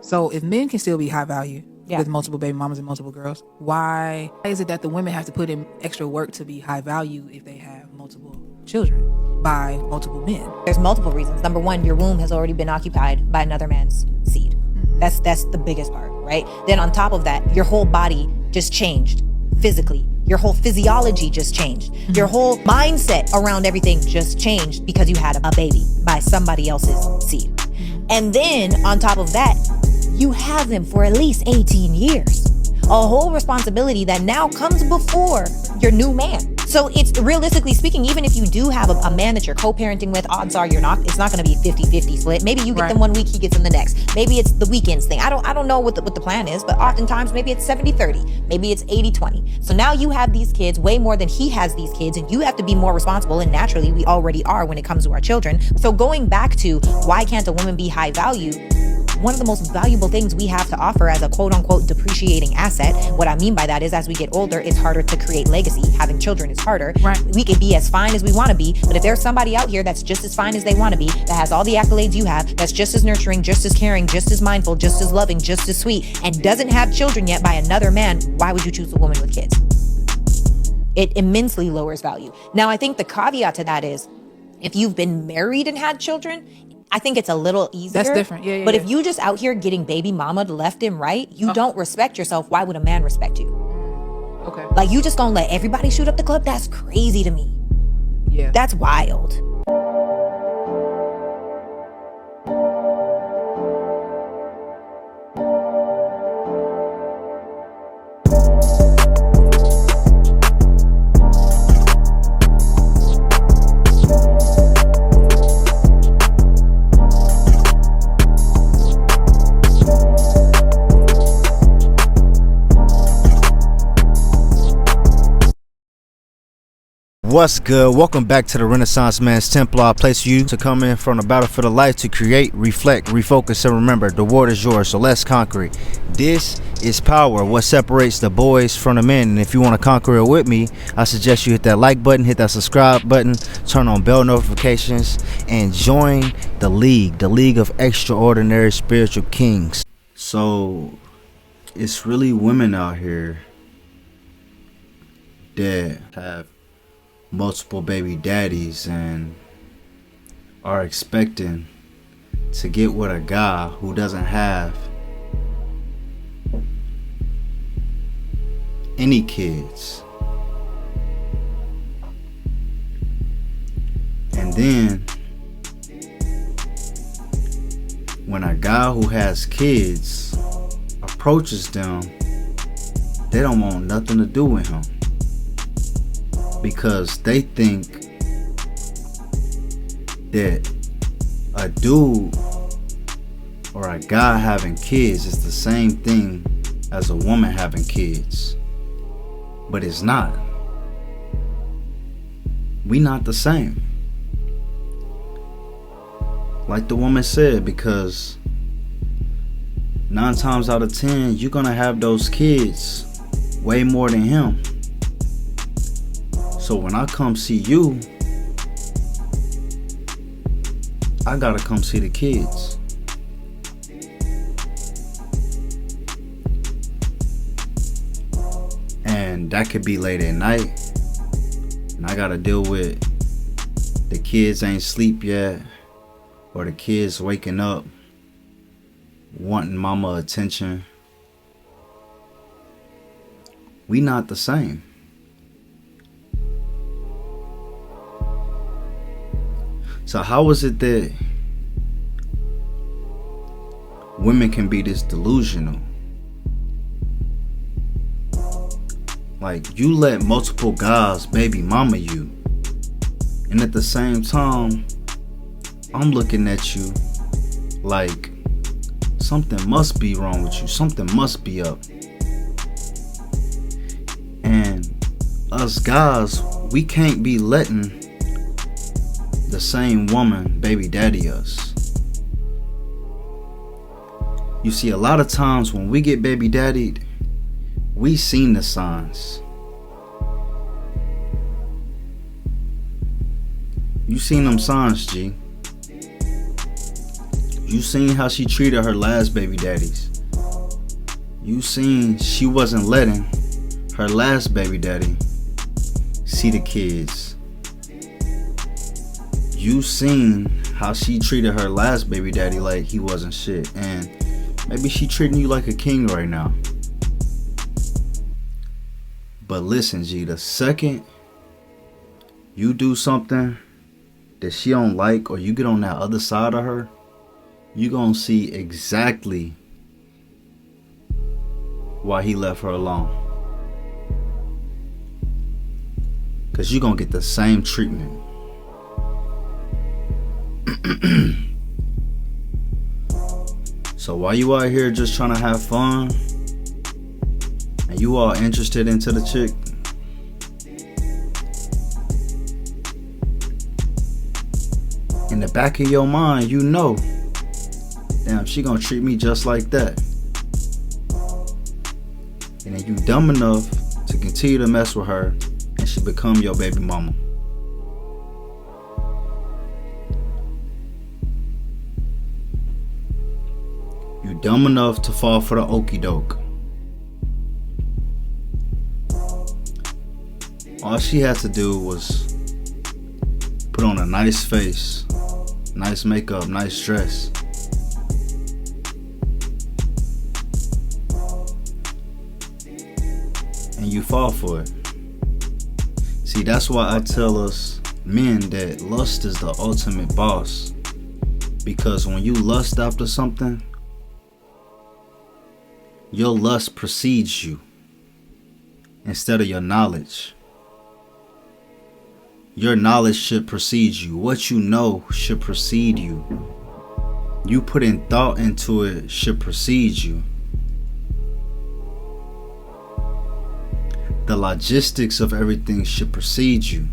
So if men can still be high value with multiple baby mamas and multiple girls, why is it that the women have to put in extra work to be high value if they have multiple children by multiple men? There's multiple reasons. Number one, your womb has already been occupied by another man's seed. That's the biggest part, right? Then on top of that, your whole body just changed physically. Your whole physiology just changed. Your whole mindset around everything just changed because you had a baby by somebody else's seed. And then on top of that, you have them for at least 18 years. A whole responsibility that now comes before your new man. So it's realistically speaking, even if you do have a man that you're co-parenting with, odds are it's not going to be 50-50 split. Maybe you get them 1 week, he gets them the next. Maybe it's the weekends thing. I don't know what the plan is, but oftentimes maybe it's 70-30. Maybe it's 80-20. So now you have these kids way more than he has these kids, and you have to be more responsible. And naturally, we already are when it comes to our children. So going back to why can't a woman be high value? One of the most valuable things we have to offer as a quote unquote depreciating asset. What I mean by that is as we get older, it's harder to create legacy. Having children is harder. We could be as fine as we want to be, but if there's somebody out here that's just as fine as they want to be, that has all the accolades you have, that's just as nurturing, just as caring, just as mindful, just as loving, just as sweet, and doesn't have children yet by another man, why would you choose a woman with kids? It immensely lowers value. Now, I think the caveat to that is if you've been married and had children, I think it's a little easier. That's different. But if you just out here getting baby mama left and right, you don't respect yourself. Why would a man respect you? Okay. Like you just gonna let everybody shoot up the club? That's crazy to me. Yeah. That's wild. What's good? Welcome back to the Renaissance Man's Templar, a place for you to come in from the battlefield of life to create, reflect, refocus, and remember the war is yours, so let's conquer it. This is power, what separates the boys from the men, and if you want to conquer it with me, I suggest you hit that like button, hit that subscribe button, turn on bell notifications, and join the League of Extraordinary Spiritual Kings. So it's really women out here that have multiple baby daddies and are expecting to get with a guy who doesn't have any kids. And then when a guy who has kids approaches them, they don't want nothing to do with him, because they think that a dude or a guy having kids is the same thing as a woman having kids. But it's not. We not the same. Like the woman said, because 9 times out of 10, you're gonna have those kids way more than him. So when I come see you, I gotta come see the kids. And that could be late at night, and I gotta deal with the kids ain't sleep yet, or the kids waking up wanting mama attention. We not the same. So how is it that women can be this delusional? Like, you let multiple guys baby mama you, and at the same time, I'm looking at you like something must be wrong with you. Something must be up. And us guys, we can't be letting the same woman baby daddy us. You see, a lot of times when we get baby daddied, we seen the signs. You seen them signs, G. You seen how she treated her last baby daddies. You seen she wasn't letting her last baby daddy see the kids. You seen how she treated her last baby daddy like he wasn't shit. And maybe she treating you like a king right now. But listen, G, the second you do something that she don't like, or you get on that other side of her, you gonna see exactly why he left her alone. Cause you gonna get the same treatment. So while you out here just trying to have fun, and you all interested into the chick, in the back of your mind, you know, damn, she gonna treat me just like that. And then you dumb enough to continue to mess with her, and she become your baby mama. You dumb enough to fall for the okie doke. All she had to do was put on a nice face, nice makeup, nice dress. And you fall for it. See, that's why I tell us men that lust is the ultimate boss. Because when you lust after something, your lust precedes you instead of your knowledge. Your knowledge should precede you. What you know should precede you. You putting thought into it should precede you. The logistics of everything should precede you.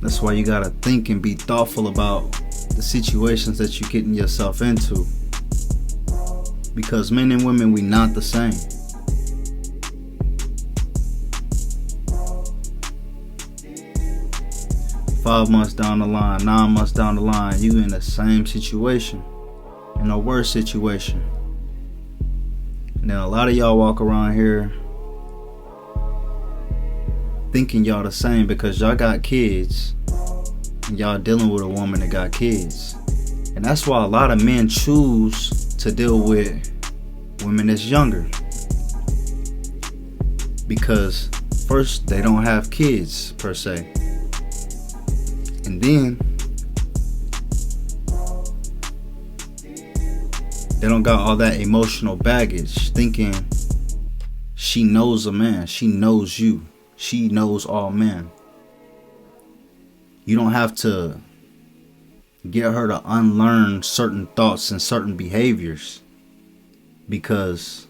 That's why you gotta think and be thoughtful about the situations that you're getting yourself into. Because men and women, we not the same. Five months down the line, 9 months down the line, you in the same situation, in a worse situation. Now a lot of y'all walk around here thinking y'all the same because y'all got kids and y'all dealing with a woman that got kids. And that's why a lot of men choose to deal with women that's younger, because first, they don't have kids per se, and then they don't got all that emotional baggage, thinking she knows a man, she knows you, she knows all men. You don't have to get her to unlearn certain thoughts and certain behaviors, because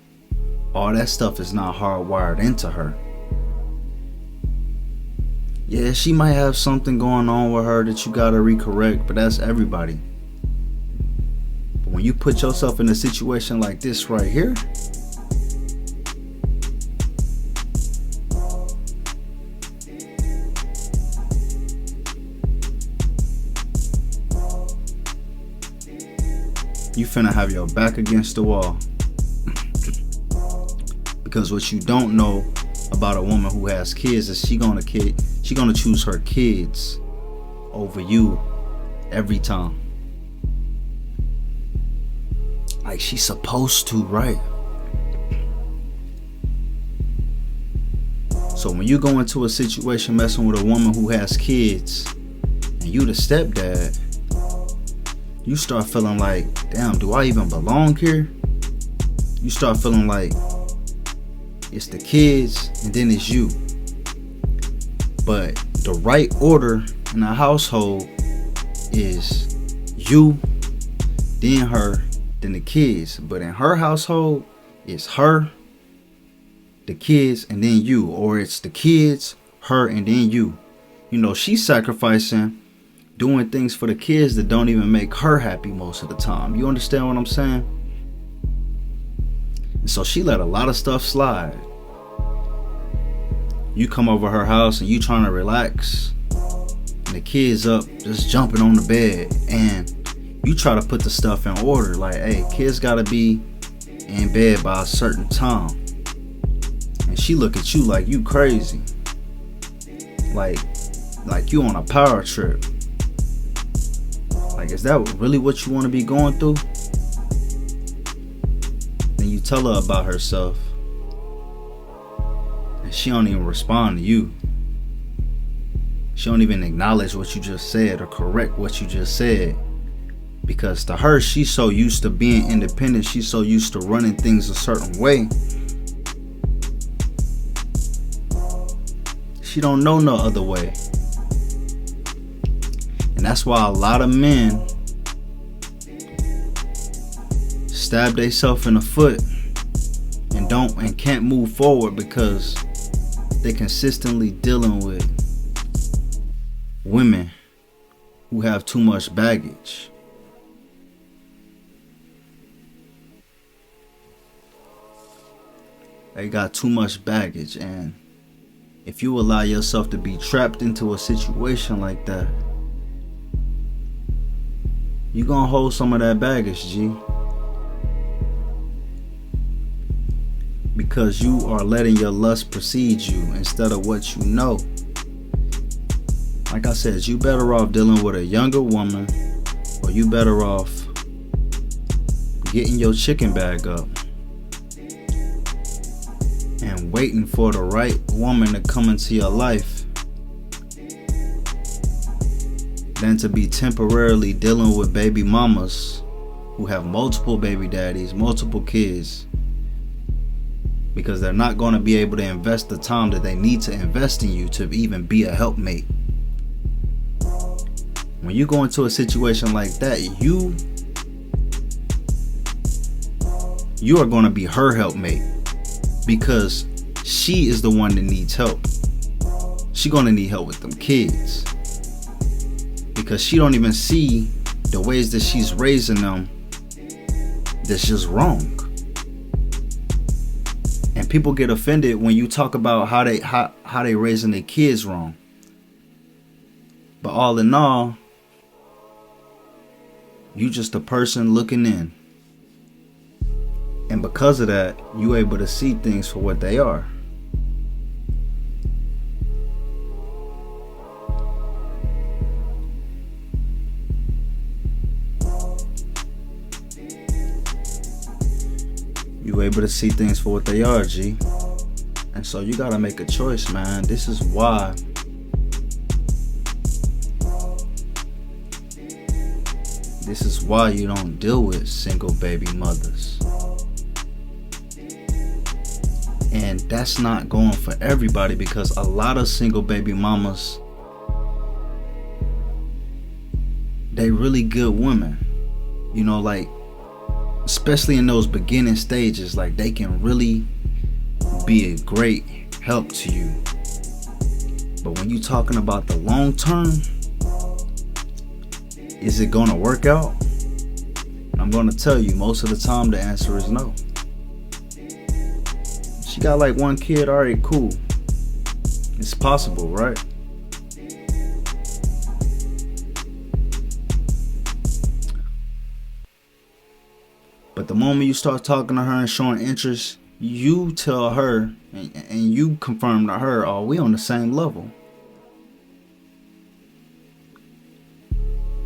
all that stuff is not hardwired into her. Yeah, she might have something going on with her that you gotta recorrect, but that's everybody. But when you put yourself in a situation like this right here, you finna have your back against the wall. Because what you don't know about a woman who has kids is she gonna choose her kids over you every time. Like she's supposed to, right? So when you go into a situation messing with a woman who has kids and you the stepdad, you start feeling like, damn, do I even belong here? You start feeling like it's the kids and then it's you. But the right order in a household is you, then her, then the kids. But in her household, it's her, the kids, and then you. Or it's the kids, her, and then you. You know, she's sacrificing, doing things for the kids that don't even make her happy most of the time. You understand what I'm saying? And so she let a lot of stuff slide. You come over her house and you trying to relax, and the kids up just jumping on the bed, and you try to put the stuff in order, like, hey, kids gotta be in bed by a certain time, and she look at you like you crazy, like you on a power trip. Like, is that really what you want to be going through? Then you tell her about herself, and she don't even respond to you. She don't even acknowledge what you just said or correct what you just said. Because to her, she's so used to being independent. She's so used to running things a certain way. She don't know no other way. And that's why a lot of men stab themselves in the foot and can't move forward, because they consistently dealing with women who have too much baggage. They got too much baggage, and if you allow yourself to be trapped into a situation like that, you gonna hold some of that baggage, G. Because you are letting your lust precede you instead of what you know. Like I said, you better off dealing with a younger woman, or you better off getting your chicken bag up and waiting for the right woman to come into your life, than to be temporarily dealing with baby mamas who have multiple baby daddies, multiple kids, because they're not going to be able to invest the time that they need to invest in you to even be a helpmate. When you go into a situation like that, you are going to be her helpmate, because she is the one that needs help. She going to need help with them kids, because she don't even see the ways that she's raising them that's just wrong. And people get offended when you talk about how they raising their kids wrong. But all in all, you just a person looking in. And because of that, you able to see things for what they are. You able to see things for what they are, G. And so you gotta make a choice, man. This is why you don't deal with single baby mothers. And that's not going for everybody, because a lot of single baby mamas, they really good women. You know, like, especially in those beginning stages, like, they can really be a great help to you. But when you're talking about the long term, is it gonna work out? I'm gonna tell you, most of the time the answer is no. She got like one kid, alright, cool. It's possible, right? But the moment you start talking to her and showing interest, you tell her and you confirm to her, oh, we on the same level.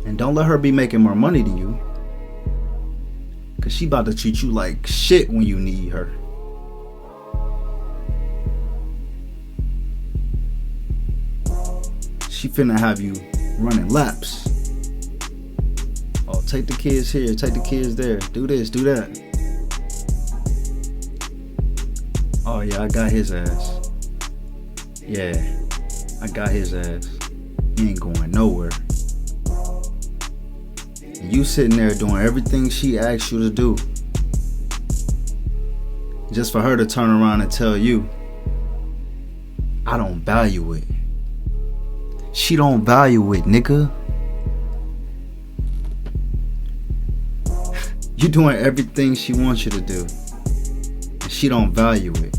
And don't let her be making more money than you, because she about to treat you like shit when you need her. She finna have you running laps. Oh, take the kids here, take the kids there, do this, do that. Oh yeah, I got his ass. Yeah, I got his ass. He ain't going nowhere. And you sitting there doing everything she asked you to do, just for her to turn around and tell you, I don't value it. She don't value it, nigga. You're doing everything she wants you to do, and she don't value it,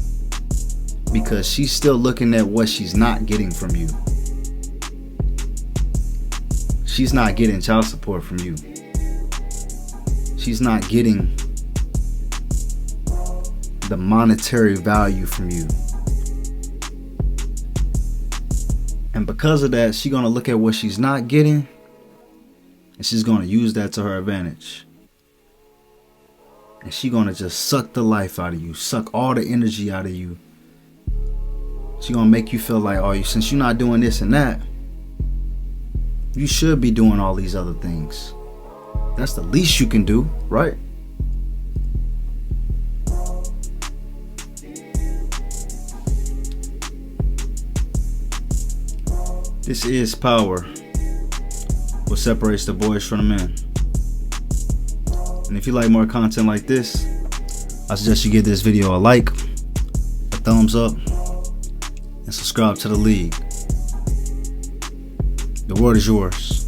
because she's still looking at what she's not getting from you. she's not getting child support from you. She's not getting the monetary value from you. And because of that, she's gonna look at what she's not getting, and she's gonna use that to her advantage. And she's gonna just suck the life out of you, suck all the energy out of you. She's gonna make you feel like, oh, since you're not doing this and that, you should be doing all these other things. That's the least you can do, right? This is power. What separates the boys from the men. And if you like more content like this, I suggest you give this video a like, a thumbs up, and subscribe to the league. The word is yours.